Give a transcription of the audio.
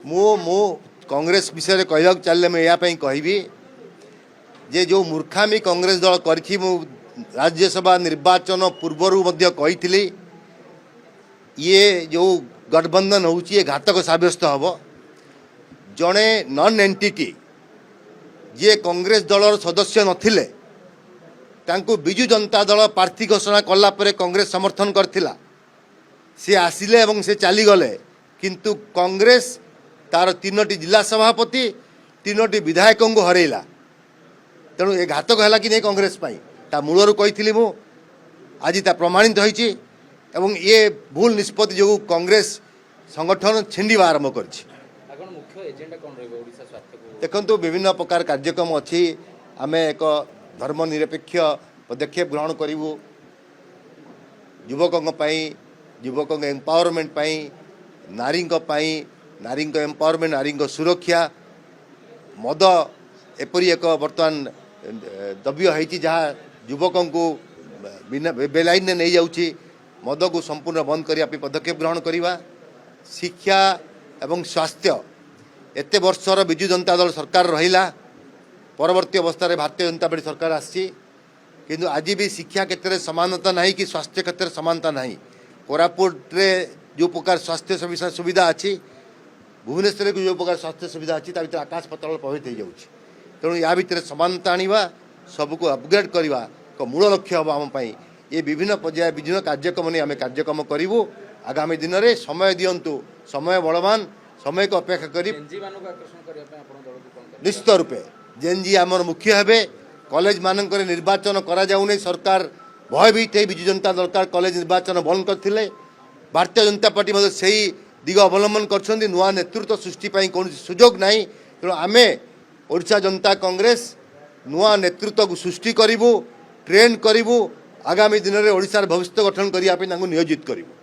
मु कांग्रेस विषय कहवा चलिए मुझे यहाँ कहबी जे जो मूर्खामी कांग्रेस दल करी राज्यसभा निर्वाचन पूर्वर कही ये जो गठबंधन होची घातक सब्यस्त हम जड़े नन एंटिटी जे कांग्रेस दलर सदस्य नथिले तांको बिजु जनता दल प्रार्थी घोषणा कला परे कांग्रेस समर्थन करथिला से आसिले एवं से चली गले किंतु कांग्रेस तार 3टी जिला सभापति 3टी विधायकों को हरैला तेणु ये घातक है कि नहीं कांग्रेस ता मूलर कही मु आज ता प्रमाणित होईची एवं ये भूल निष्पत्ति जो कांग्रेस संगठन छिंडा आरंभ कर देखो विभिन्न प्रकार कार्यक्रम अच्छी आम एक धर्मनिरपेक्ष पदक्षेप ग्रहण करूँ युवकों युवकों एम्पावरमेंट नारी नारी एम्पावरमेंट नारी सुरक्षा मद एपरी एक बर्तमान द्रव्य है जहाँ युवकों को बेलाइन नहीं जाऊँगी मद को संपूर्ण बंद करने पदक्षेप ग्रहण करवा शिक्षा एवं स्वास्थ्य एत वर्षर विजु जनता दल सरकार रहिला परवर्ती अवस्था भारतीय जनता पार्टी सरकार आसी किंतु आज भी शिक्षा क्षेत्र में समानता नहीं कि स्वास्थ्य क्षेत्र में समानता नहीं कोरापुट रे जो प्रकार स्वास्थ्य सुविधा अच्छी भुवनेश्वर जो प्रकार स्वास्थ्य सुविधा अच्छी भर आकाश पताल प्रभावित हो जाऊँगी तेणु या भितर समानता आनिबा सबको अपग्रेड करवा एक मूल लक्ष्य हम आम ये विभिन्न पर्याय विभिन्न कार्यक्रम नहीं आम कार्यक्रम करूँ आगामी दिन में समय दिंतु समय बलवान समय को अपेक्षा करी निश्चित रूपे जेनजी आमर मुख्य हे कॉलेज मानक निर्वाचन करा जाउनी सरकार भयभीत विजु जनता दल कॉलेज निर्वाचन बंद करथिले भारतीय जनता पार्टी से दिग अवलंबन कर नुआ नेतृत्व सृष्टि कौन सुजोग नहीं तेणु आमे ओडिशा जनता कांग्रेस नुआ नेतृत्व को सृष्टि करूँ ट्रेन करूँ आगामी दिन में ओडिशार भविष्य गठन करने नियोजित करूँ।